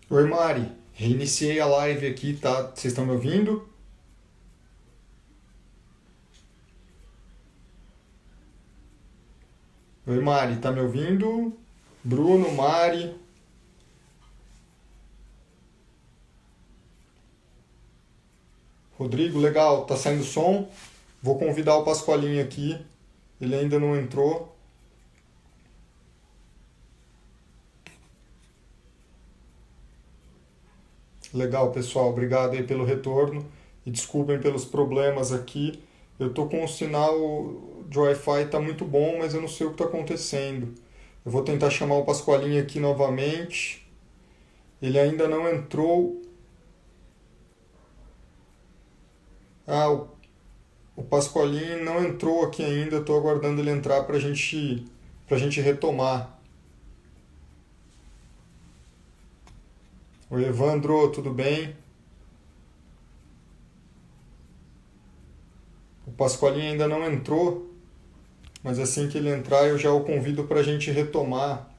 Oi, Mari. Reiniciei a live aqui, tá? Vocês estão me ouvindo? Oi, Mari, tá me ouvindo? Bruno, Mari, Rodrigo, legal, tá saindo som? Vou convidar o Pascoalinho aqui, ele ainda não entrou. Legal, pessoal, obrigado aí pelo retorno e desculpem pelos problemas aqui. Eu tô com o sinal de Wi-Fi, tá muito bom, mas eu não sei o que tá acontecendo. Eu vou tentar chamar o Pascoalinho aqui novamente. Ele ainda não entrou. Ah, o Pascoalin não entrou aqui ainda, estou aguardando ele entrar para gente retomar. Oi, Evandro, tudo bem? O Pascoalin ainda não entrou, mas assim que ele entrar eu já o convido para a gente retomar.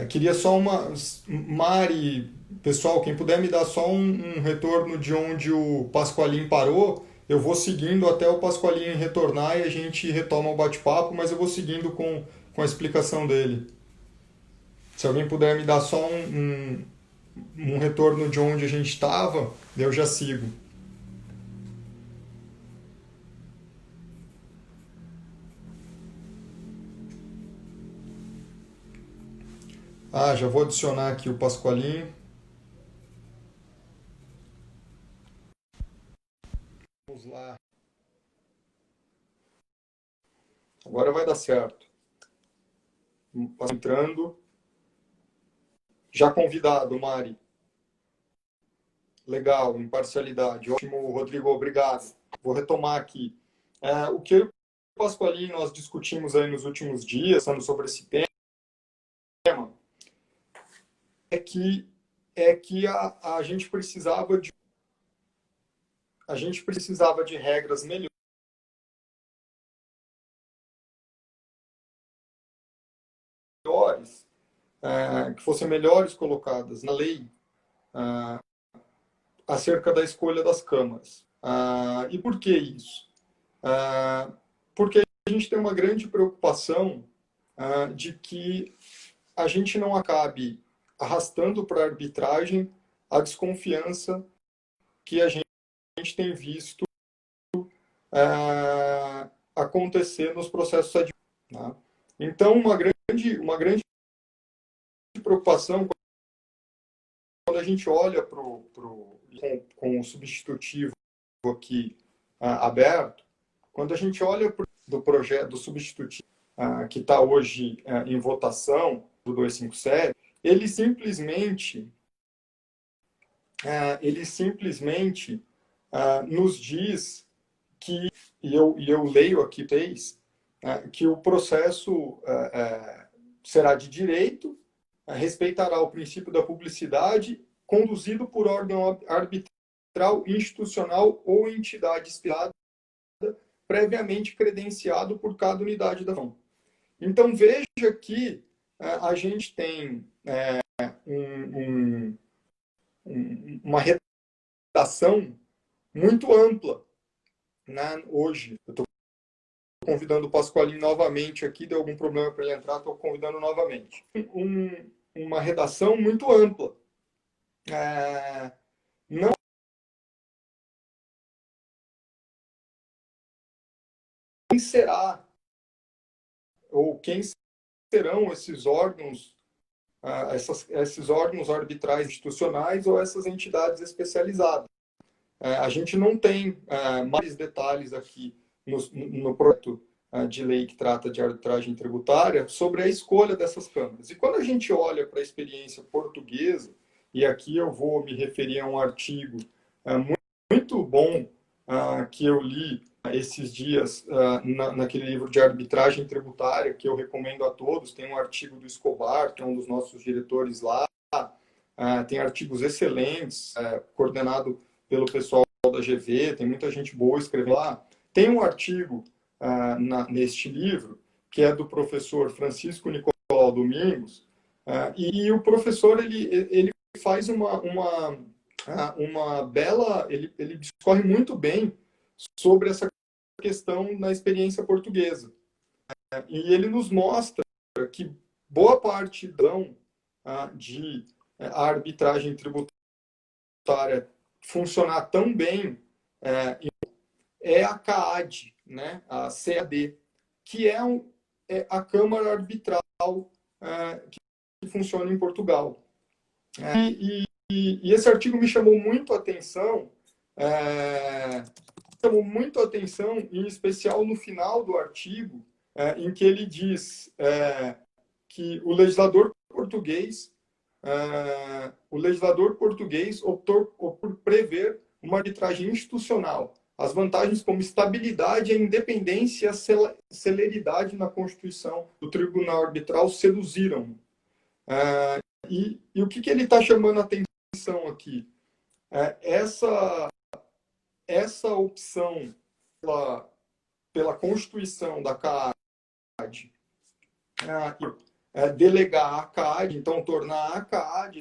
Queria só uma. Mari, pessoal, quem puder me dar só um retorno de onde o Pascoalin parou, eu vou seguindo até o Pascoalin retornar e a gente retoma o bate-papo, mas eu vou seguindo com a explicação dele. Se alguém puder me dar só um retorno de onde a gente estava, eu já sigo. Ah, já vou adicionar aqui o Pascoalinho. Vamos lá. Agora vai dar certo. Entrando. Já convidado, Mari. Legal, imparcialidade. Ótimo, Rodrigo, obrigado. Vou retomar aqui. O que eu e o Pascoalinho nós discutimos aí nos últimos dias, falando sobre esse tema, é que, a gente precisava de regras melhores, que fossem melhores colocadas na lei, ah, acerca da escolha das câmaras. E por que isso? Porque a gente tem uma grande preocupação de que a gente não acabe arrastando para a arbitragem a desconfiança que a gente tem visto acontecer nos processos administrativos. Né? Então, uma grande preocupação quando a gente olha com o substitutivo aqui aberto, quando a gente olha do projeto do substitutivo que está hoje em votação, do 257, ele simplesmente nos diz que, e eu leio aqui, que o processo será de direito, respeitará o princípio da publicidade, conduzido por órgão arbitral, institucional ou entidade especializada previamente credenciado por cada unidade da ação. Então, veja que a gente tem um, uma redação muito ampla, né? Hoje, eu estou convidando o Pascoalinho novamente aqui, deu algum problema para ele entrar, estou convidando novamente. Uma redação muito ampla. Não quem será ou quem serão esses órgãos, esses órgãos arbitrais institucionais ou essas entidades especializadas. A gente não tem mais detalhes aqui no projeto de lei que trata de arbitragem tributária sobre a escolha dessas câmaras. E quando a gente olha para a experiência portuguesa, e aqui eu vou me referir a um artigo muito bom que eu li esses dias naquele livro de arbitragem tributária, que eu recomendo a todos, tem um artigo do Escobar, que é um dos nossos diretores lá, tem artigos excelentes, coordenado pelo pessoal da GV, tem muita gente boa escrevendo lá. Tem um artigo neste livro, que é do professor Francisco Nicolau Domingos, e o professor ele faz uma bela... Ele discorre muito bem sobre essa questão na experiência portuguesa. E ele nos mostra que boa parte de a arbitragem tributária funcionar tão bem é a CAAD, né? A CAD, que é a Câmara Arbitral que funciona em Portugal. E esse artigo me chamou muito a atenção, em especial no final do artigo, em que ele diz que o legislador português optou por prever uma arbitragem institucional. As vantagens como estabilidade, a independência e a celeridade na constituição do tribunal arbitral seduziram. E o que ele está chamando a atenção aqui? Essa opção pela constituição da CAAD, delegar a CAAD, então tornar a CAAD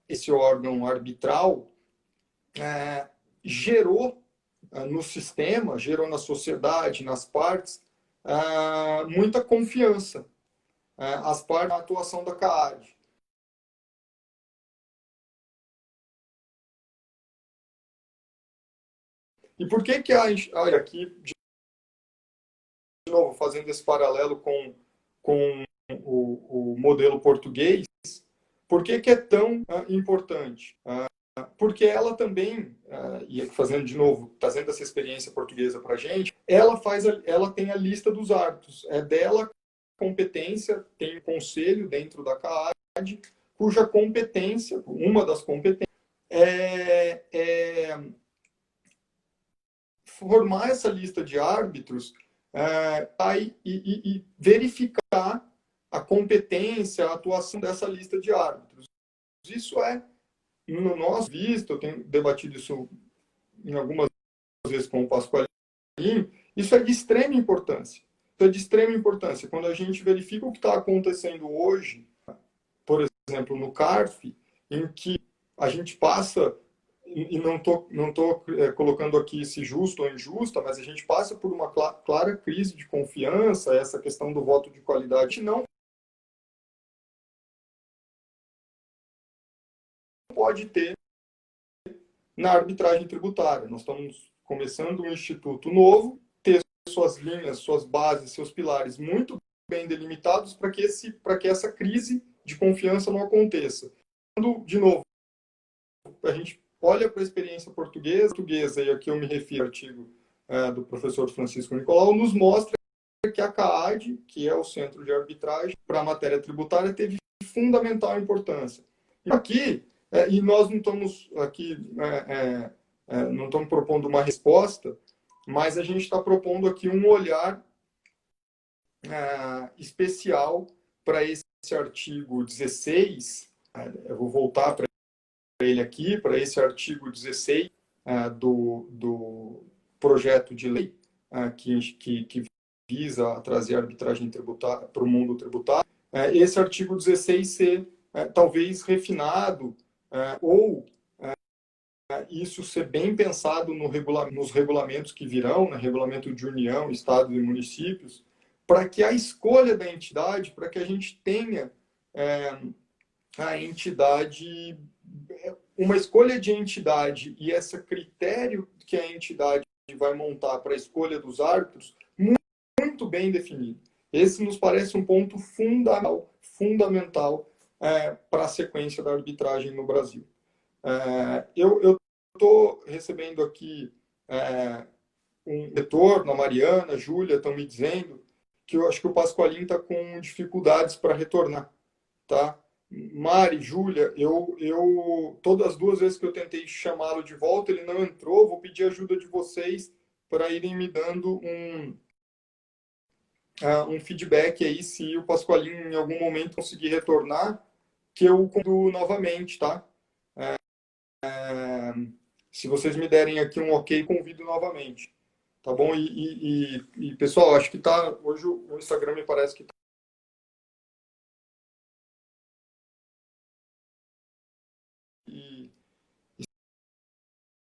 esse órgão arbitral, gerou no sistema, gerou na sociedade, nas partes, muita confiança as partes na atuação da CAAD. E por que aqui, de novo, fazendo esse paralelo com o modelo português, por que é tão importante? Porque ela também, e fazendo de novo, trazendo essa experiência portuguesa para a gente, ela tem a lista dos árbitros. É dela competência, tem um conselho dentro da CAAD, cuja competência, uma das competências, formar essa lista de árbitros e verificar a competência, a atuação dessa lista de árbitros. Isso no nosso visto, eu tenho debatido isso em algumas vezes com o Pasqualini, isso é de extrema importância. Isso é de extrema importância. Quando a gente verifica o que está acontecendo hoje, por exemplo, no CARF, em que a gente passa, e não tô colocando aqui se justo ou injusta, mas a gente passa por uma clara crise de confiança, essa questão do voto de qualidade não pode ter na arbitragem tributária. Nós estamos começando um instituto novo, ter suas linhas, suas bases, seus pilares muito bem delimitados para que essa crise de confiança não aconteça. Quando, de novo, a gente olha para a experiência portuguesa, e aqui eu me refiro ao artigo do professor Francisco Nicolau, nos mostra que a CAAD, que é o Centro de Arbitragem para a matéria tributária, teve fundamental importância. Aqui, e nós não estamos aqui, não estamos propondo uma resposta, mas a gente está propondo aqui um olhar especial para esse artigo 16. Eu vou voltar para ele aqui, para esse artigo 16 do projeto de lei que visa trazer a arbitragem tributária para o mundo tributário. Esse artigo 16 ser talvez refinado ou isso ser bem pensado nos regulamentos que virão, no regulamento de União, Estados e municípios, para que a escolha da entidade, para que a gente tenha a entidade, uma escolha de entidade e esse critério que a entidade vai montar para a escolha dos árbitros muito bem definido. Esse nos parece um ponto fundamental para a sequência da arbitragem no Brasil. Eu estou recebendo aqui um retorno, a Mariana, a Júlia estão me dizendo que eu acho que o Pasqualini está com dificuldades para retornar, tá? Mari, Júlia, todas as duas vezes que eu tentei chamá-lo de volta, ele não entrou. Vou pedir ajuda de vocês para irem me dando um feedback aí, se o Pasqualini em algum momento conseguir retornar, que eu convido novamente, tá? Se vocês me derem aqui um ok, convido novamente, tá bom? E pessoal, acho que hoje o Instagram me parece que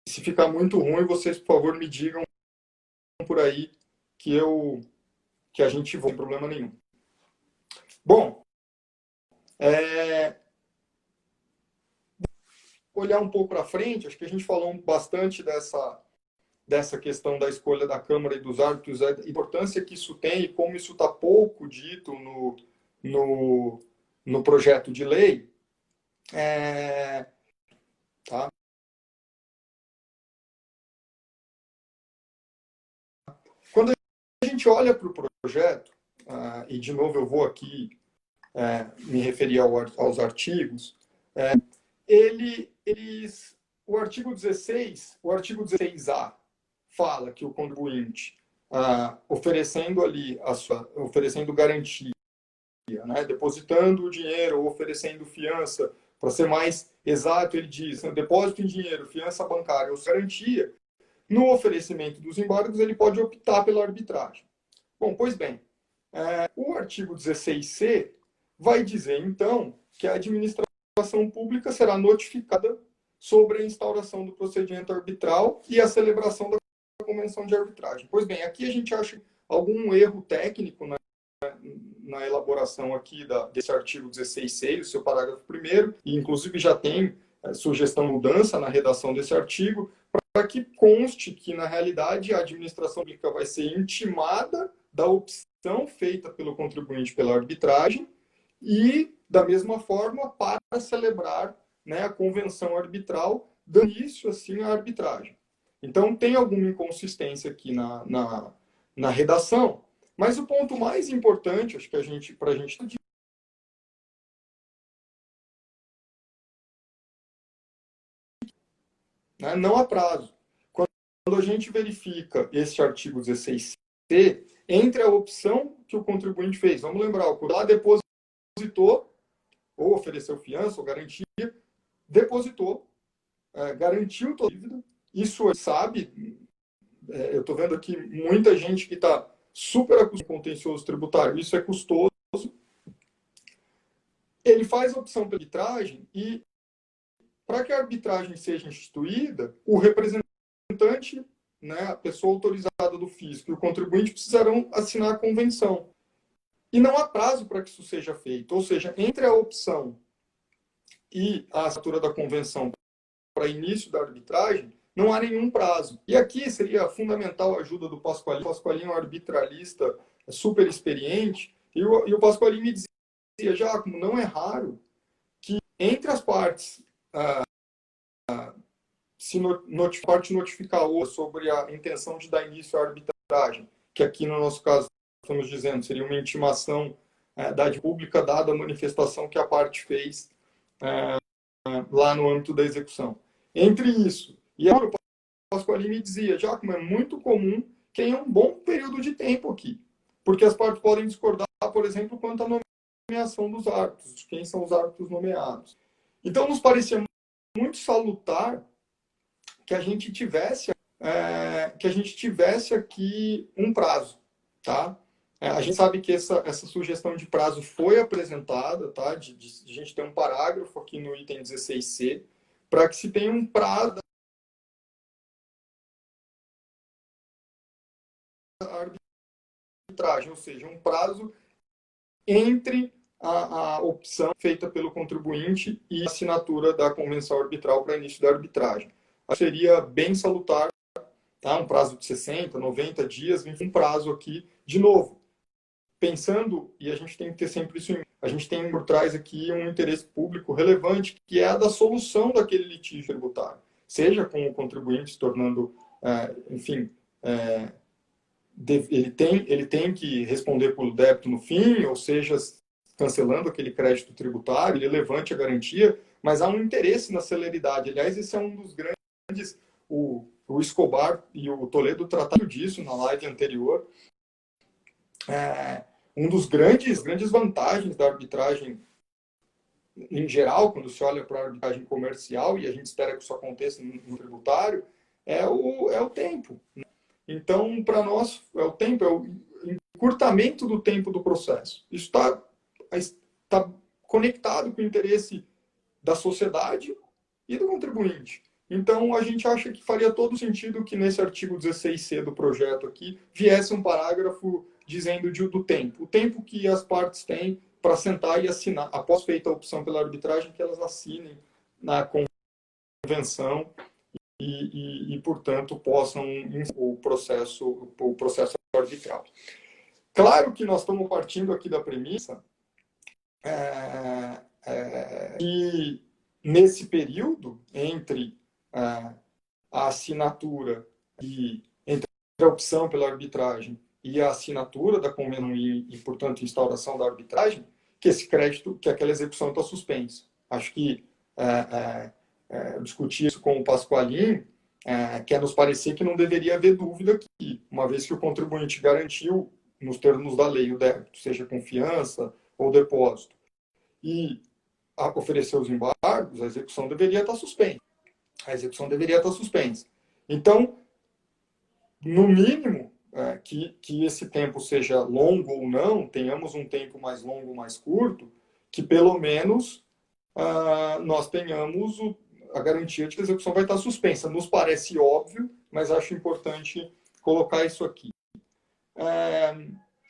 se ficar muito ruim, vocês, por favor, me digam por aí que a gente vai, sem problema nenhum. Bom, olhar um pouco para frente, acho que a gente falou bastante dessa questão da escolha da Câmara e dos árbitros, a importância que isso tem e como isso está pouco dito no projeto de lei. Tá? Quando a gente olha para o projeto, e de novo eu vou aqui me referir aos artigos, o artigo 16, o artigo 16A, fala que o contribuinte, oferecendo garantia, né, depositando o dinheiro ou oferecendo fiança, para ser mais exato, ele diz, depósito em dinheiro, fiança bancária ou garantia, no oferecimento dos embargos, ele pode optar pela arbitragem. Bom, pois bem, o artigo 16C vai dizer, então, que a administração pública será notificada sobre a instauração do procedimento arbitral e a celebração da convenção de arbitragem. Pois bem, aqui a gente acha algum erro técnico na elaboração aqui desse artigo 16C, o seu parágrafo 1º, e inclusive já tem sugestão de mudança na redação desse artigo, para que conste que, na realidade, a administração pública vai ser intimada da opção feita pelo contribuinte pela arbitragem e, da mesma forma, para celebrar, né, a convenção arbitral, dando início, assim, à arbitragem. Então, tem alguma inconsistência aqui na redação, mas o ponto mais importante, acho que para a gente né, não há prazo. Quando a gente verifica esse artigo 16C, entre a opção que o contribuinte fez, vamos lembrar, o lá depositou, ou ofereceu fiança, ou garantia, depositou, garantiu toda a dívida, isso sabe, eu estou vendo aqui muita gente que está super acostumada com contencioso tributário, isso é custoso, ele faz a opção pela arbitragem e, para que a arbitragem seja instituída, o representante, né, a pessoa autorizada do fisco e o contribuinte precisarão assinar a convenção. E não há prazo para que isso seja feito. Ou seja, entre a opção e a assinatura da convenção para início da arbitragem, não há nenhum prazo. E aqui seria fundamental a ajuda do Pasqualini. O Pasqualini é um arbitralista super experiente, e o Pasqualini me dizia, Giacomo, não é raro que entre as partes se parte notificar outra sobre a intenção de dar início à arbitragem, que aqui no nosso caso estamos dizendo seria uma intimação da pública dada a manifestação que a parte fez lá no âmbito da execução. Entre isso e o Pasqualini me dizia, Giacomo, é muito comum que tenha um bom período de tempo aqui, porque as partes podem discordar, por exemplo, quanto à nomeação dos árbitros, quem são os árbitros nomeados. Então, nos parecia muito salutar que a gente tivesse aqui um prazo, tá? A gente sabe que essa sugestão de prazo foi apresentada, tá? De a gente ter um parágrafo aqui no item 16C, para que se tenha um prazo da arbitragem, ou seja, um prazo entre a opção feita pelo contribuinte e a assinatura da convenção arbitral para início da arbitragem. Seria bem salutar, tá? Um prazo de 60, 90 dias, um prazo aqui, de novo, pensando, e a gente tem que ter sempre isso em mente, a gente tem por trás aqui um interesse público relevante, que é a da solução daquele litígio tributário, seja com o contribuinte se tornando, enfim, ele tem que responder pelo débito no fim, ou seja, cancelando aquele crédito tributário, ele levante a garantia, mas há um interesse na celeridade. Aliás, esse é um dos grandes, o Escobar e o Toledo trataram disso na live anterior. Um dos grandes vantagens da arbitragem em geral, quando se olha para a arbitragem comercial, e a gente espera que isso aconteça no tributário, é o tempo. Então, para nós, é o tempo, é o encurtamento do tempo do processo. Isso está conectado com o interesse da sociedade, e do contribuinte. Então, a gente acha que faria todo sentido que nesse artigo 16C do projeto aqui viesse um parágrafo dizendo do tempo. O tempo que as partes têm para sentar e assinar, após feita a opção pela arbitragem, que elas assinem na convenção e portanto, possam o processo arbitral. Claro que nós estamos partindo aqui da premissa que nesse período entre a assinatura e entre a opção pela arbitragem e a assinatura da convenção e portanto, instauração da arbitragem, que esse crédito, que aquela execução está suspensa. Acho que eu discuti isso com o Pasqualin, quer nos parecer que não deveria haver dúvida aqui, uma vez que o contribuinte garantiu, nos termos da lei, o débito, seja confiança ou depósito, e ofereceu os embargos, a execução deveria estar suspensa. Então, no mínimo, que esse tempo seja longo ou não, tenhamos um tempo mais longo ou mais curto, que pelo menos nós tenhamos a garantia de que a execução vai estar suspensa. Nos parece óbvio, mas acho importante colocar isso aqui.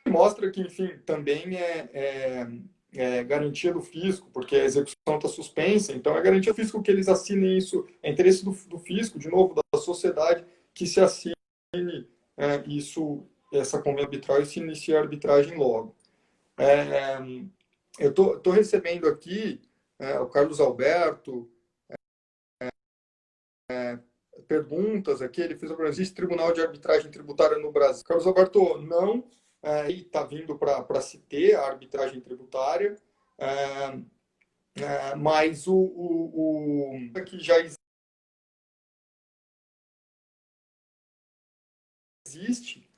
Mostra que, enfim, também é garantia do fisco, porque a execução está suspensa, então é garantia do fisco que eles assinem isso, é interesse do fisco, de novo, da sociedade, que se assine essa convenção arbitral e se inicie a arbitragem logo. Eu estou recebendo aqui o Carlos Alberto, perguntas aqui, ele fez a pergunta: existe tribunal de arbitragem tributária no Brasil? Carlos Alberto, não, está vindo para se ter a arbitragem tributária, mas que já existe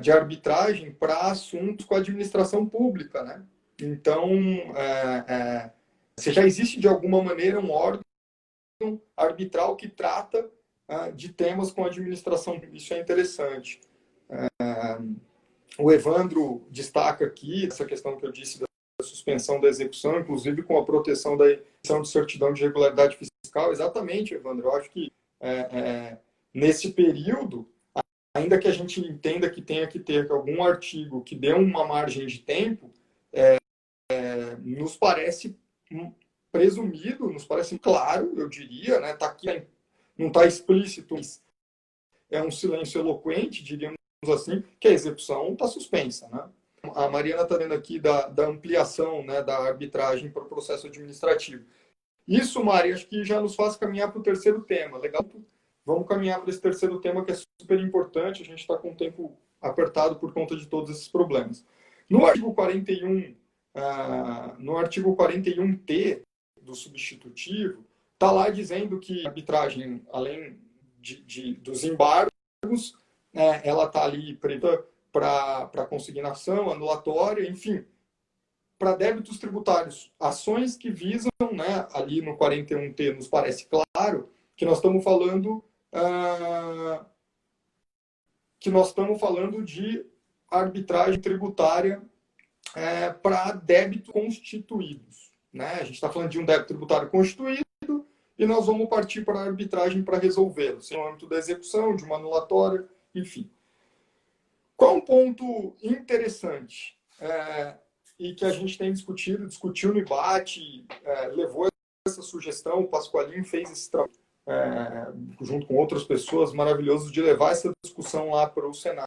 de arbitragem para assuntos com a administração pública, né? Então, se já existe de alguma maneira um órgão arbitral que trata de temas com a administração, isso é interessante. O Evandro destaca aqui essa questão que eu disse da suspensão da execução, inclusive com a proteção da emissão de certidão de regularidade fiscal. Exatamente, Evandro. Eu acho que nesse período, ainda que a gente entenda que tenha que ter algum artigo que dê uma margem de tempo, nos parece presumido, nos parece claro, eu diria, né? Tá aqui, não está explícito, mas é um silêncio eloquente, diríamos assim, que a execução está suspensa, né? A Mariana está dando aqui da ampliação, né, da arbitragem para o processo administrativo. Isso, Mari, acho que já nos faz caminhar para o terceiro tema. Legal? Vamos caminhar para esse terceiro tema, que é super importante. A gente está com o tempo apertado por conta de todos esses problemas. No artigo 41, no artigo 41T do substitutivo, está lá dizendo que a arbitragem, além dos embargos, ela está ali prevista para consignação, anulatória, enfim, para débitos tributários, ações que visam, né, ali no 41T nos parece claro que nós estamos falando de arbitragem tributária para débitos constituídos, né? A gente está falando de um débito tributário constituído e nós vamos partir para a arbitragem para resolvê-lo, no âmbito da execução, de uma anulatória, enfim. Qual um ponto interessante e que a gente tem discutiu no IBAT, levou essa sugestão, o Pasqualin fez esse trabalho, junto com outras pessoas, maravilhoso, de levar essa discussão lá para o Senado.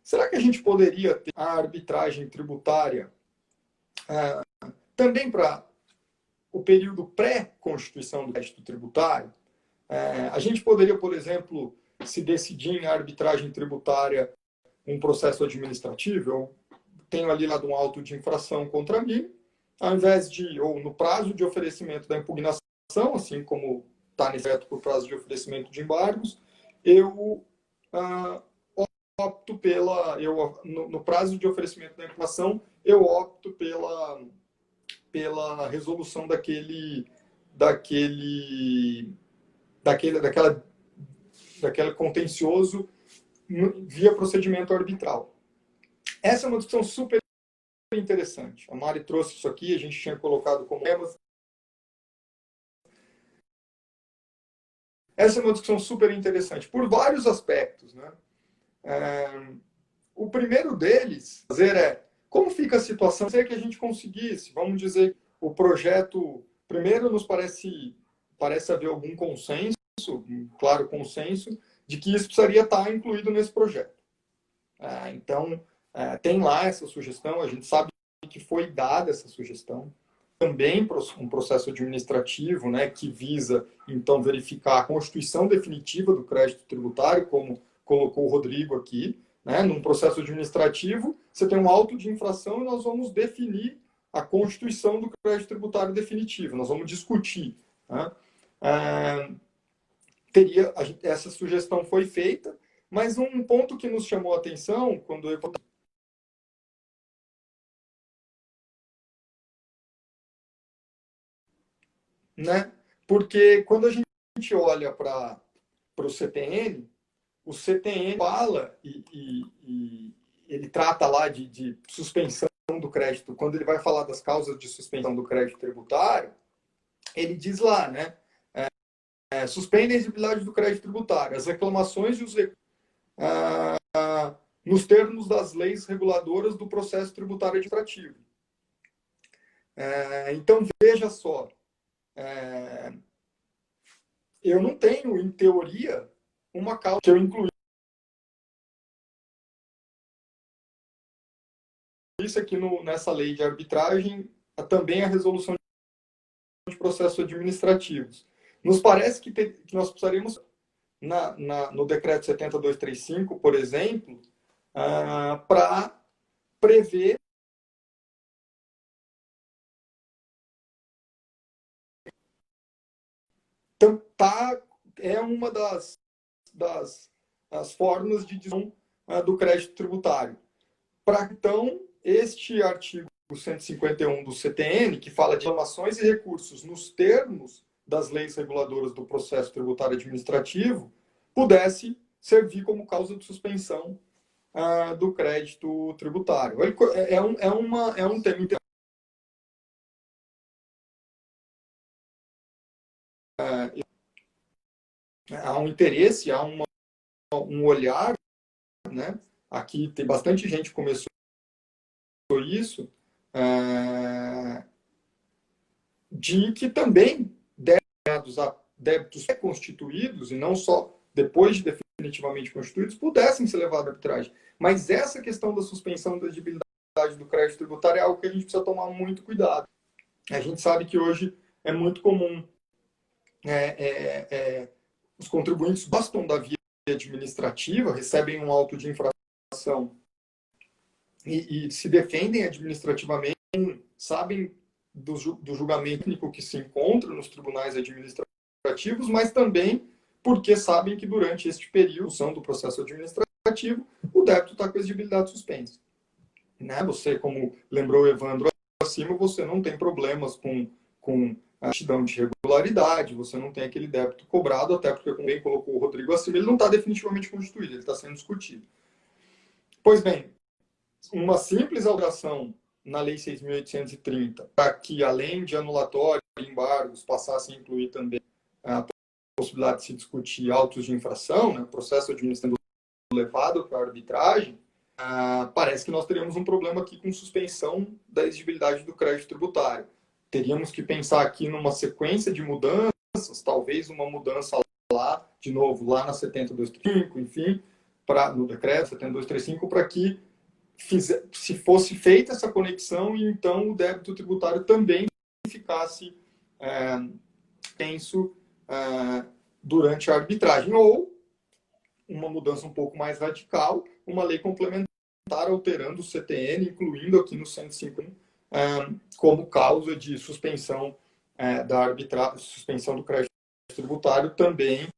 Será que a gente poderia ter a arbitragem tributária também para o período pré-constituição do crédito tributário? A gente poderia, por exemplo, se decidir em arbitragem tributária um processo administrativo, eu tenho ali lá um auto de infração contra mim, ao invés de, ou no prazo de oferecimento da impugnação, assim como está nesse veto por prazo de oferecimento de embargos, eu opto no prazo de oferecimento da impugnação, eu opto pela resolução daquele contencioso via procedimento arbitral. Essa é uma discussão super interessante. A Mari trouxe isso aqui, a gente tinha colocado como temas. essa é uma discussão super interessante, por vários aspectos, né? O primeiro deles é como fica a situação se que a gente conseguisse, vamos dizer, o projeto, primeiro nos parece haver algum consenso, um claro consenso, de que isso precisaria estar incluído nesse projeto. Então, tem lá essa sugestão, a gente sabe que foi dada essa sugestão. Também um processo administrativo, né, que visa, então, verificar a constituição definitiva do crédito tributário, como colocou o Rodrigo aqui. Né? Num processo administrativo, você tem um auto de infração e nós vamos definir a constituição do crédito tributário definitivo. Nós vamos discutir. Né? Essa sugestão foi feita, mas um ponto que nos chamou a atenção, quando eu... Né? Porque quando a gente olha para o CTN fala e ele trata lá de suspensão do crédito. Quando ele vai falar das causas de suspensão do crédito tributário, ele diz lá, né? Suspende a exigibilidade do crédito tributário, as reclamações e os nos termos das leis reguladoras do processo tributário administrativo. Então, veja só, eu não tenho, em teoria, uma causa que eu incluí isso aqui nessa lei de arbitragem, também a resolução de processos administrativos. Nos parece que nós precisaríamos, no decreto 70235, por exemplo, para prever então, é uma das formas de divisão do crédito tributário. Para, então, este artigo 151 do CTN, que fala de reclamações e recursos nos termos das leis reguladoras do processo tributário administrativo, pudesse servir como causa de suspensão do crédito tributário. É um tema interessante. Há um interesse, há um olhar, né? Aqui tem bastante gente que começou isso, de que também débitos constituídos, e não só depois de definitivamente constituídos, pudessem ser levados à arbitragem. Mas essa questão da suspensão da exigibilidade do crédito tributário é algo que a gente precisa tomar muito cuidado. A gente sabe que hoje é muito comum os contribuintes gostam da via administrativa, recebem um auto de infração e se defendem administrativamente, sabem do julgamento técnico que se encontra nos tribunais administrativos, mas também porque sabem que durante este período do processo administrativo, o débito está com a exigibilidade suspensa. Né? Você, como lembrou o Evandro acima, você não tem problemas com a aptidão de regularidade, você não tem aquele débito cobrado, até porque, como bem colocou o Rodrigo acima, ele não está definitivamente constituído, ele está sendo discutido. Pois bem, uma simples alteração na Lei 6.830, para que, além de anulatório e embargos, passassem a incluir também a possibilidade de se discutir autos de infração, né, processo administrativo levado para a arbitragem, parece que nós teríamos um problema aqui com suspensão da exigibilidade do crédito tributário. Teríamos que pensar aqui numa sequência de mudanças, talvez uma mudança lá, de novo, lá na 70235, enfim, no decreto 70235, para que se fosse feita essa conexão e então o débito tributário também ficasse tenso durante a arbitragem. Ou uma mudança um pouco mais radical, uma lei complementar alterando o CTN, incluindo aqui no 105 como causa de suspensão da arbitragem, suspensão do crédito tributário também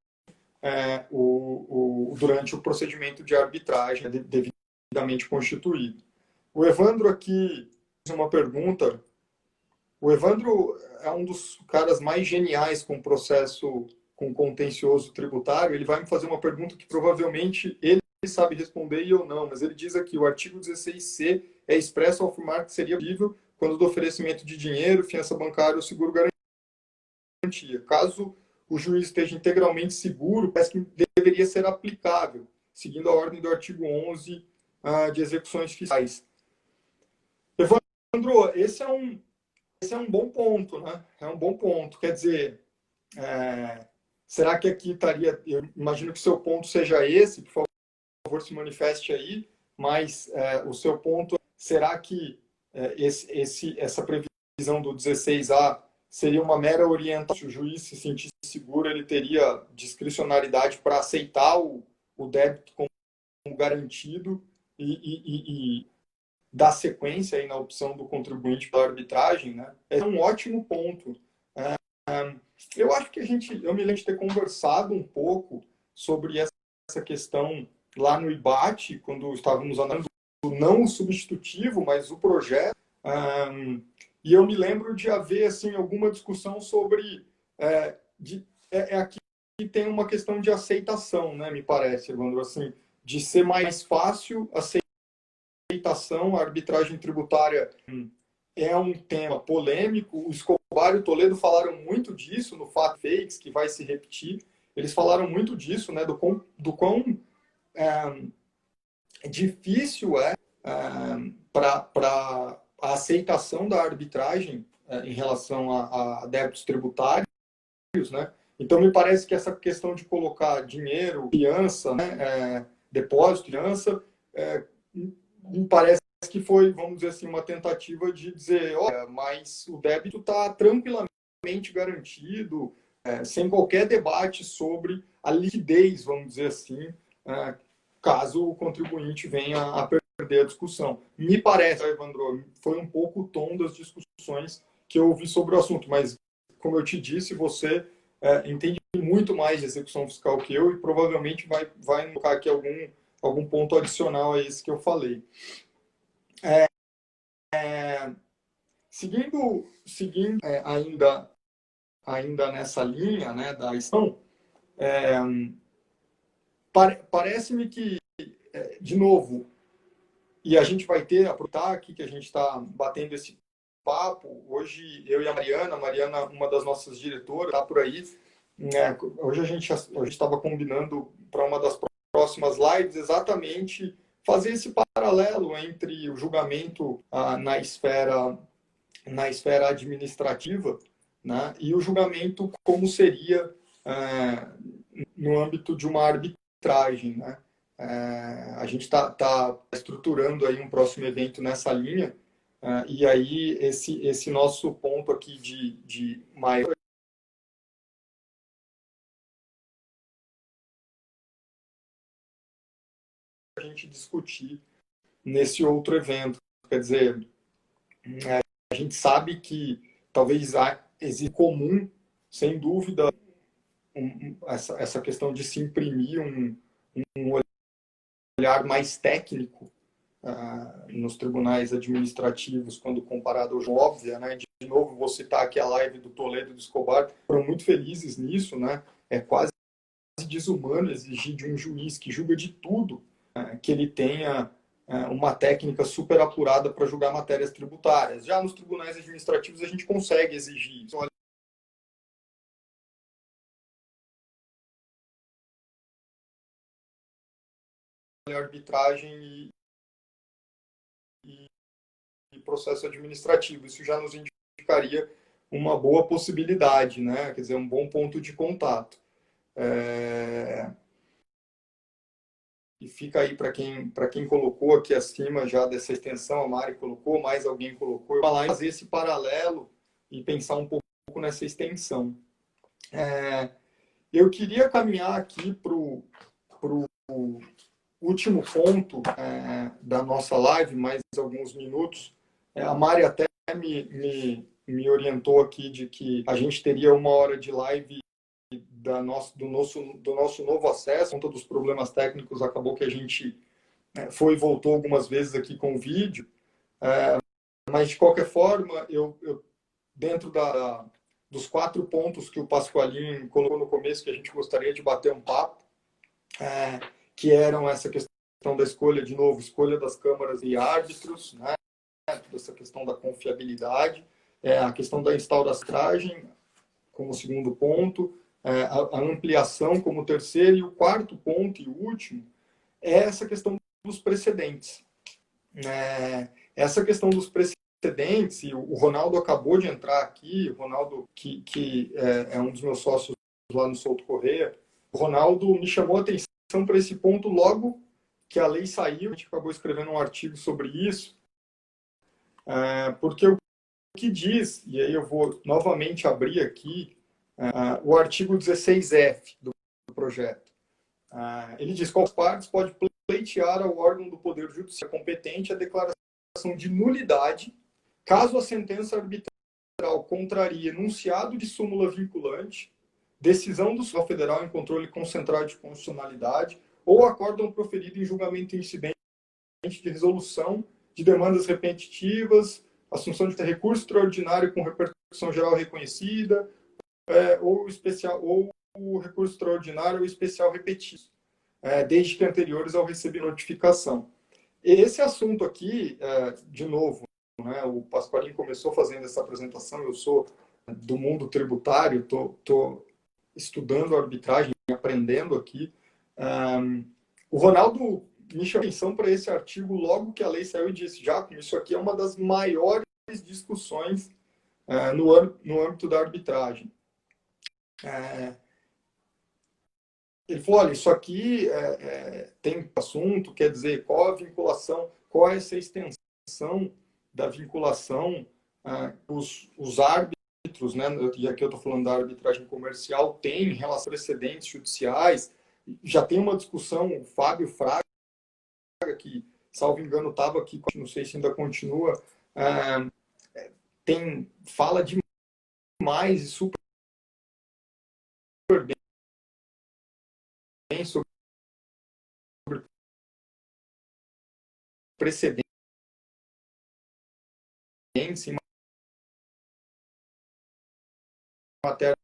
durante o procedimento de arbitragem devidamente constituído. O Evandro aqui fez uma pergunta. O Evandro é um dos caras mais geniais com processo com contencioso tributário. Ele vai me fazer uma pergunta que provavelmente ele sabe responder e eu não, mas ele diz aqui: o artigo 16C é expresso ao afirmar que seria possível quando do oferecimento de dinheiro, fiança bancária ou seguro garantia. Caso o juiz esteja integralmente seguro, parece que deveria ser aplicável, seguindo a ordem do artigo 11 de execuções fiscais. Evandro, esse é um bom ponto, né? É um bom ponto. Quer dizer, será que aqui estaria... Eu imagino que o seu ponto seja esse, por favor, se manifeste aí, mas o seu ponto, será que essa previsão do 16A seria uma mera orientação? Se o juiz se sentisse seguro, ele teria discricionariedade para aceitar o débito como garantido e dar sequência aí na opção do contribuinte pela arbitragem, né? É um ótimo ponto. Eu acho que eu me lembro de ter conversado um pouco sobre essa questão lá no IBAT, quando estávamos analisando não o substitutivo, mas o projeto. E eu me lembro de haver assim alguma discussão sobre aqui tem uma questão de aceitação, né? Me parece, Evandro, assim, de ser mais fácil aceitação, a arbitragem tributária é um tema polêmico. O Escobar e o Toledo falaram muito disso no Fact Fakes, que vai se repetir. Eles falaram muito disso, né, do quão difícil para a aceitação da arbitragem em relação a débitos tributários, né? Então, me parece que essa questão de colocar dinheiro, fiança, né, depósito, fiança, me parece que foi, vamos dizer assim, uma tentativa de dizer, olha, mas o débito está tranquilamente garantido, sem qualquer debate sobre a liquidez, vamos dizer assim, caso o contribuinte venha a perder a discussão. Me parece, Evandro, foi um pouco o tom das discussões que eu ouvi sobre o assunto, mas, como eu te disse, você entende muito mais de execução fiscal que eu e provavelmente vai colocar aqui algum ponto adicional a esse que eu falei. Seguindo ainda nessa linha, né, da ação, parece-me que, de novo, e a gente vai aproveitar aqui que a gente está batendo esse papo, hoje eu e a Mariana, uma das nossas diretoras, está por aí, né, hoje a gente estava combinando para uma das próximas lives exatamente fazer esse paralelo entre o julgamento na esfera administrativa, né, e o julgamento como seria no âmbito de uma arbitragem, né? A gente está estruturando aí um próximo evento nessa linha, e aí esse nosso ponto aqui de maior a gente discutir nesse outro evento. Quer dizer, a gente sabe que talvez existe comum, sem dúvida, essa questão de se imprimir um olhar mais técnico nos tribunais administrativos, quando comparado ao óbvio, né? De novo, vou citar aqui a live do Toledo e do Escobar, foram muito felizes nisso, né? É quase desumano exigir de um juiz que julga de tudo que ele tenha uma técnica super apurada para julgar matérias tributárias. Já nos tribunais administrativos a gente consegue exigir isso. Arbitragem e processo administrativo. Isso já nos indicaria uma boa possibilidade, né? Quer dizer, um bom ponto de contato. E fica aí para quem colocou aqui acima já dessa extensão, a Mari colocou, mais alguém colocou, eu falar fazer esse paralelo e pensar um pouco nessa extensão. Eu queria caminhar aqui para o último ponto da nossa live, mais alguns minutos. A Mari até me orientou aqui de que a gente teria 1 hora de live do nosso novo acesso, conta dos problemas técnicos, acabou que a gente foi e voltou algumas vezes aqui com o vídeo, mas de qualquer forma, eu dentro dos 4 pontos que o Pasqualin colocou no começo, que a gente gostaria de bater um papo, que eram essa questão da escolha, de novo, escolha das câmaras e árbitros, né? Essa questão da confiabilidade, a questão da instauração como segundo ponto, a ampliação como terceiro, e o quarto ponto e último é essa questão dos precedentes. Essa questão dos precedentes, e o Ronaldo acabou de entrar aqui, o Ronaldo, que é um dos meus sócios lá no Souto Corrêa, o Ronaldo me chamou a atenção para esse ponto logo que a lei saiu, a gente acabou escrevendo um artigo sobre isso, porque o que diz, e aí eu vou novamente abrir aqui, o artigo 16F do projeto. Ele diz que as partes podem pleitear ao órgão do Poder Judiciário competente a declaração de nulidade, caso a sentença arbitral contrarie enunciado de súmula vinculante, decisão do Tribunal Federal em controle concentrado de constitucionalidade ou acórdão proferido em julgamento incidente de resolução de demandas repetitivas, assunção de recurso extraordinário com repercussão geral reconhecida, ou o recurso extraordinário ou especial repetido, desde que anteriores ao receber notificação. Esse assunto aqui, de novo, né, o Pasqualini começou fazendo essa apresentação, eu sou do mundo tributário, estou estudando arbitragem, aprendendo aqui. O Ronaldo me chamou a atenção para esse artigo logo que a lei saiu e disse, Giacomo, isso aqui é uma das maiores discussões no âmbito da arbitragem. Ele falou, olha, isso aqui tem assunto, quer dizer, qual a vinculação, qual é essa extensão da vinculação, os árbitros, né, e aqui eu estou falando da arbitragem comercial, tem em relação a precedentes judiciais, já tem uma discussão, o Fábio Fraga, que, salvo engano, estava aqui, não sei se ainda continua, fala demais e super bem sobre precedentes em matéria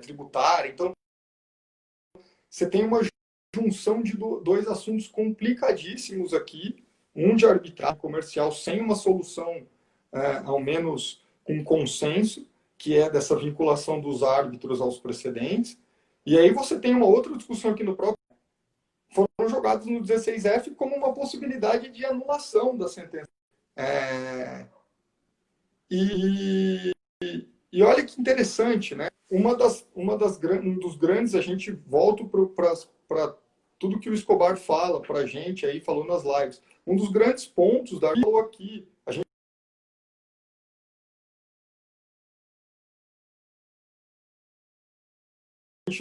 tributária. Então, você tem uma junção de dois assuntos complicadíssimos aqui, um de arbitragem comercial sem uma solução, ao menos com consenso, que é dessa vinculação dos árbitros aos precedentes. E aí você tem uma outra discussão aqui no próprio, foram jogados no 16F como uma possibilidade de anulação da sentença. E olha que interessante, né? Um dos grandes, a gente volta para tudo que o Escobar fala para a gente, aí falou nas lives. Um dos grandes pontos da falou aqui, a gente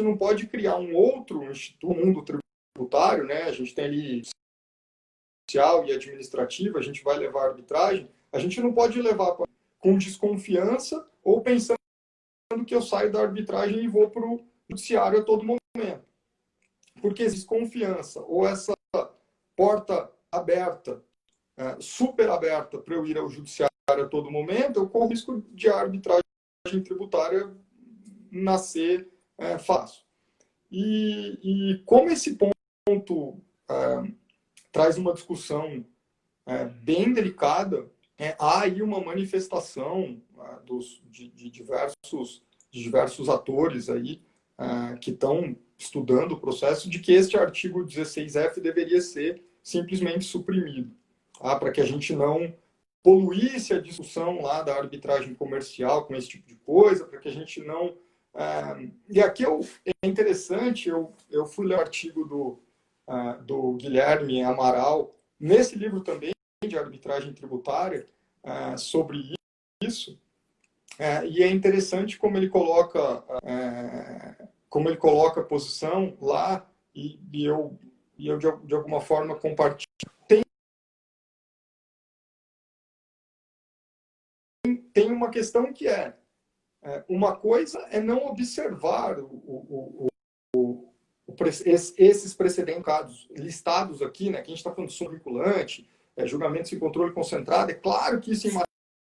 não pode criar um outro instituto, mundo tributário, né? A gente tem ali social e administrativa, a gente vai levar a arbitragem, a gente não pode levar com desconfiança ou pensando que eu saio da arbitragem e vou para o judiciário a todo momento. Porque existe confiança, ou essa porta aberta, super aberta para eu ir ao judiciário a todo momento, eu corro risco de a arbitragem tributária nascer fácil. E como esse ponto traz uma discussão bem delicada, há aí uma manifestação de diversos atores aí que estão estudando o processo de que este artigo 16F deveria ser simplesmente suprimido, para que a gente não poluísse a discussão lá da arbitragem comercial com esse tipo de coisa, para que a gente não... e aqui é interessante, eu fui ler o artigo do Guilherme Amaral, nesse livro também, de arbitragem tributária, sobre isso, e é interessante como ele coloca a posição lá, e eu de alguma forma compartilho. Tem uma questão que uma coisa é não observar esses precedentes listados aqui, né, que a gente está falando de súmula vinculante, julgamento sem controle concentrado. É claro que isso em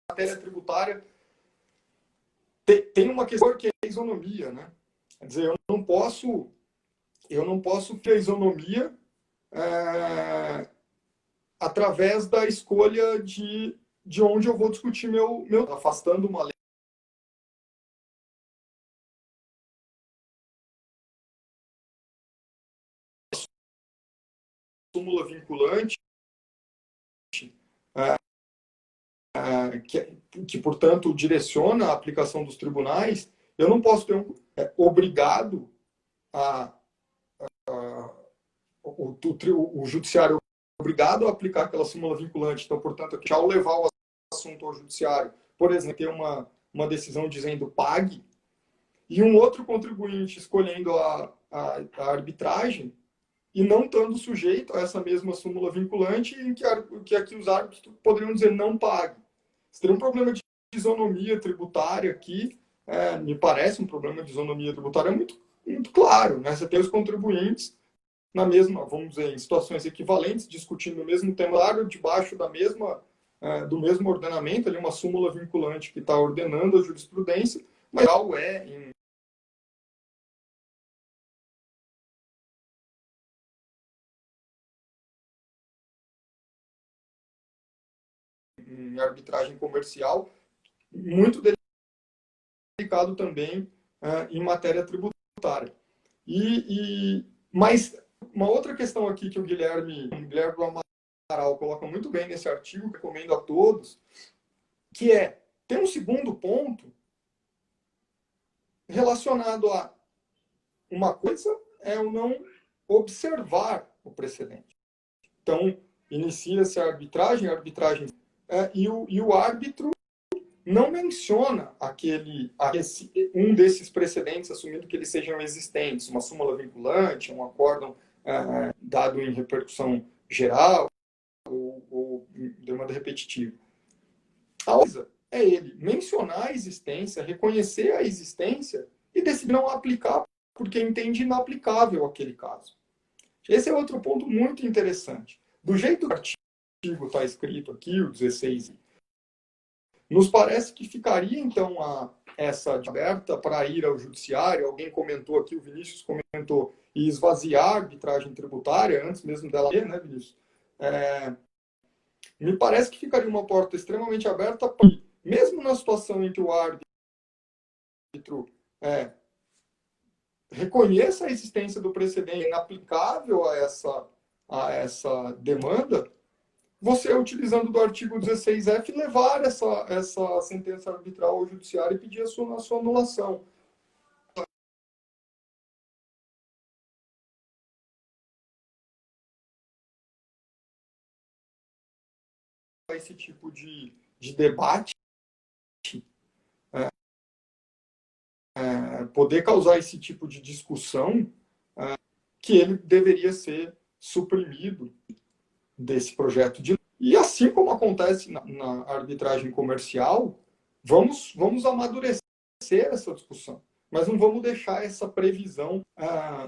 matéria tributária tem uma questão que é a isonomia, né? Quer dizer, eu não posso ter a isonomia através da escolha de onde eu vou discutir afastando uma vinculante, que, portanto, direciona a aplicação dos tribunais, eu não posso ter obrigado o judiciário obrigado a aplicar aquela súmula vinculante. Então, portanto, ao levar o assunto ao judiciário, por exemplo, ter uma decisão dizendo pague, e um outro contribuinte escolhendo a arbitragem e não estando sujeito a essa mesma súmula vinculante, em que aqui os árbitros poderiam dizer não pague. Você teria um problema de isonomia tributária aqui, me parece um problema de isonomia tributária muito, muito claro. Né? Você tem os contribuintes na mesma, vamos dizer, em situações equivalentes, discutindo o mesmo tema, debaixo do mesmo ordenamento, ali uma súmula vinculante que está ordenando a jurisprudência, mas em arbitragem comercial, muito delicado também em matéria tributária. Mas uma outra questão aqui que o Guilherme Amaral coloca muito bem nesse artigo, que recomendo a todos, que tem um segundo ponto relacionado a uma coisa é o não observar o precedente. Então, inicia-se a arbitragem e o árbitro não menciona um desses precedentes, assumindo que eles sejam existentes, uma súmula vinculante, um acórdão dado em repercussão geral ou demanda repetitiva. A coisa é ele mencionar a existência, reconhecer a existência e decidir não aplicar porque entende inaplicável aquele caso. Esse é outro ponto muito interessante. Do jeito que o artigo está escrito aqui, o 16, nos parece que ficaria, então, essa aberta para ir ao judiciário. Alguém comentou aqui, o Vinícius comentou, e esvaziar a arbitragem tributária, antes mesmo dela ler, né, Vinícius? Me parece que ficaria uma porta extremamente aberta, mesmo na situação em que o árbitro reconheça a existência do precedente inaplicável a essa demanda, você, utilizando do artigo 16F, levar essa sentença arbitral ao judiciário e pedir a sua anulação. Esse tipo de debate, poder causar esse tipo de discussão, que ele deveria ser suprimido desse projeto de lei. E assim como acontece na arbitragem comercial, vamos amadurecer essa discussão, mas não vamos deixar essa previsão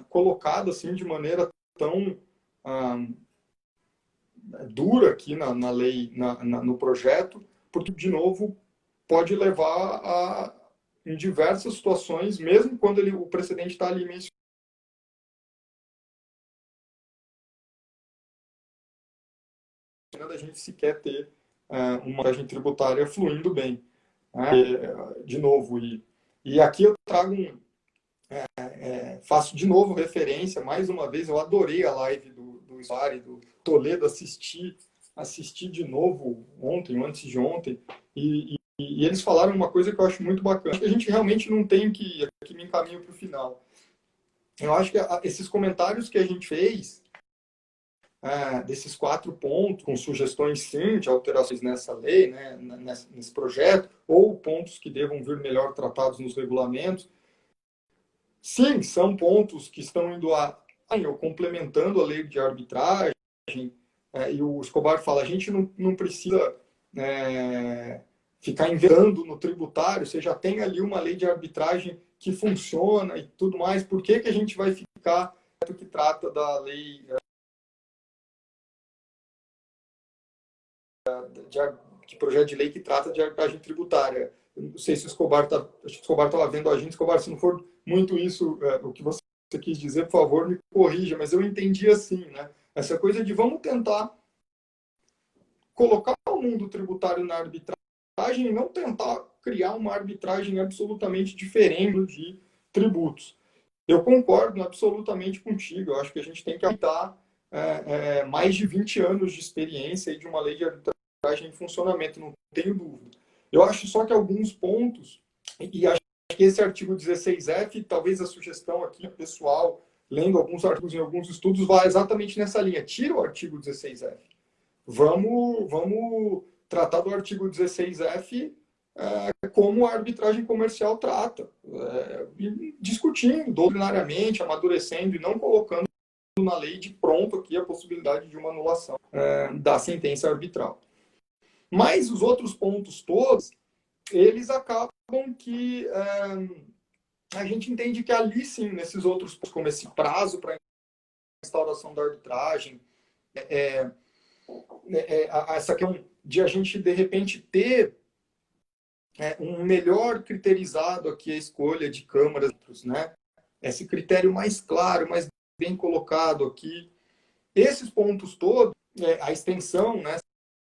colocada assim de maneira tão dura aqui na lei, no projeto, porque, de novo, pode levar em diversas situações, mesmo quando o precedente está ali mencionado, a gente sequer ter uma margem tributária fluindo bem. De novo, e aqui eu trago faço de novo referência, mais uma vez, eu adorei a live do Isari, do Toledo, assisti de novo ontem, ou antes de ontem, e eles falaram uma coisa que eu acho muito bacana, que a gente realmente não tem que me encaminho para o final. Eu acho que esses comentários que a gente fez, desses 4 pontos, com sugestões, sim, de alterações nessa lei, né, nesse projeto, ou pontos que devam vir melhor tratados nos regulamentos, sim, são pontos que estão indo complementando a lei de arbitragem, e o Escobar fala, a gente não precisa ficar inventando no tributário, você já tem ali uma lei de arbitragem que funciona e tudo mais, por que a gente vai ficar que trata da lei que projeto de lei que trata de arbitragem tributária? Eu não sei se o Escobar estava vendo a gente. Escobar, se não for muito isso o que você quis dizer, por favor, me corrija, mas eu entendi assim, né? Essa coisa de vamos tentar colocar o mundo tributário na arbitragem e não tentar criar uma arbitragem absolutamente diferente de tributos. Eu concordo absolutamente contigo. Eu acho que a gente tem que evitar mais de 20 anos de experiência e de uma lei de arbitragem em funcionamento, não tenho dúvida. Eu acho só que alguns pontos, e acho que esse artigo 16F, talvez a sugestão aqui pessoal, lendo alguns artigos em alguns estudos, vai exatamente nessa linha. Tira o artigo 16F. Vamos tratar do artigo 16F como a arbitragem comercial trata, discutindo doutrinariamente, amadurecendo e não colocando na lei de pronto aqui a possibilidade de uma anulação da sentença arbitral. Mas os outros pontos todos, eles acabam que a gente entende que ali sim, nesses outros pontos, como esse prazo para instauração da arbitragem, essa questão de a gente, de repente, ter um melhor criterizado aqui a escolha de câmaras, né? Esse critério mais claro, mais bem colocado aqui. Esses pontos todos, a extensão, né?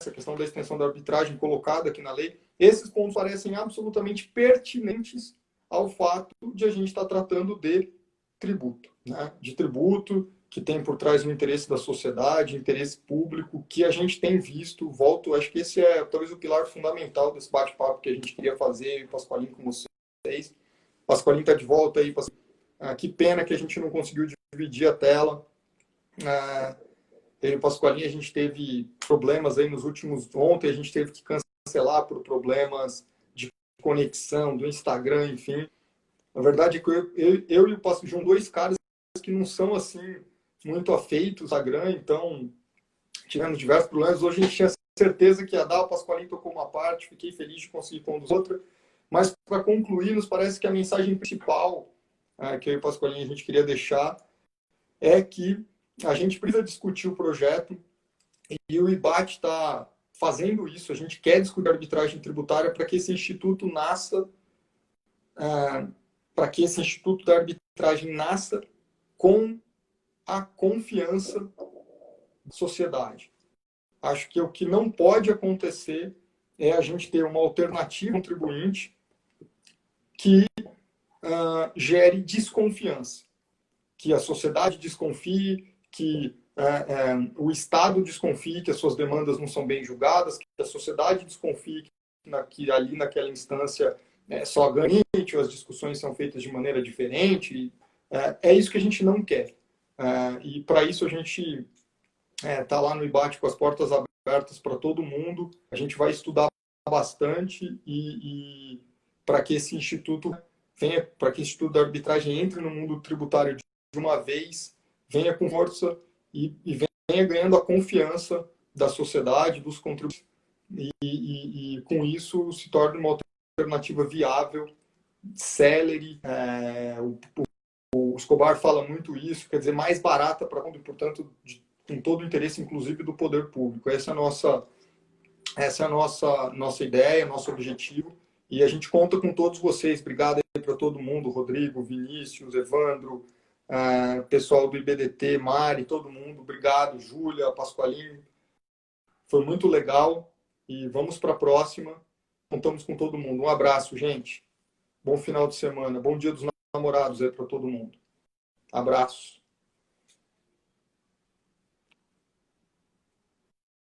Essa questão da extensão da arbitragem colocada aqui na lei, esses pontos parecem absolutamente pertinentes ao fato de a gente estar tratando de tributo, né? De tributo que tem por trás o interesse da sociedade, interesse público, que a gente tem visto, acho que esse é talvez o pilar fundamental desse bate-papo que a gente queria fazer, Pasqualinho, com vocês. Pasqualinho está de volta aí, que pena que a gente não conseguiu dividir a tela. Eu e o Pasqualinho, a gente teve problemas aí nos últimos... Ontem a gente teve que cancelar por problemas de conexão do Instagram, enfim. A verdade é que eu e o Pasqualinho são dois caras que não são assim muito afeitos ao Instagram, então tivemos diversos problemas. Hoje a gente tinha certeza que ia dar, o Pasqualinho tocou uma parte, fiquei feliz de conseguir conduzir outra. Mas, para concluir, nos parece que a mensagem principal que eu e o Pasqualinho a gente queria deixar é que a gente precisa discutir o projeto e o IBAT está fazendo isso. A gente quer discutir a arbitragem tributária para que esse instituto nasça, para que esse instituto da arbitragem nasça com a confiança da sociedade. Acho que o que não pode acontecer é a gente ter uma alternativa contribuinte que gere desconfiança, que a sociedade desconfie, que o Estado desconfie que as suas demandas não são bem julgadas, que a sociedade desconfie que ali naquela instância só ganha, ou as discussões são feitas de maneira diferente. É isso que a gente não quer. E para isso a gente está lá no IBAT com as portas abertas para todo mundo. A gente vai estudar bastante e para que esse instituto venha, para que o Instituto da Arbitragem entre no mundo tributário de uma vez, venha com força e venha ganhando a confiança da sociedade, dos contribuintes, e com isso se torne uma alternativa viável, célere. O Escobar fala muito isso, quer dizer, mais barata para todo, portanto, com todo o interesse, inclusive, do poder público. Essa é a nossa ideia, nosso objetivo. E a gente conta com todos vocês. Obrigado aí para todo mundo, Rodrigo, Vinícius, Evandro, pessoal do IBDT, Mari, todo mundo. Obrigado, Júlia, Pasqualinho. Foi muito legal. E vamos para a próxima. Contamos com todo mundo. Um abraço, gente. Bom final de semana. Bom dia dos namorados aí para todo mundo. Abraço.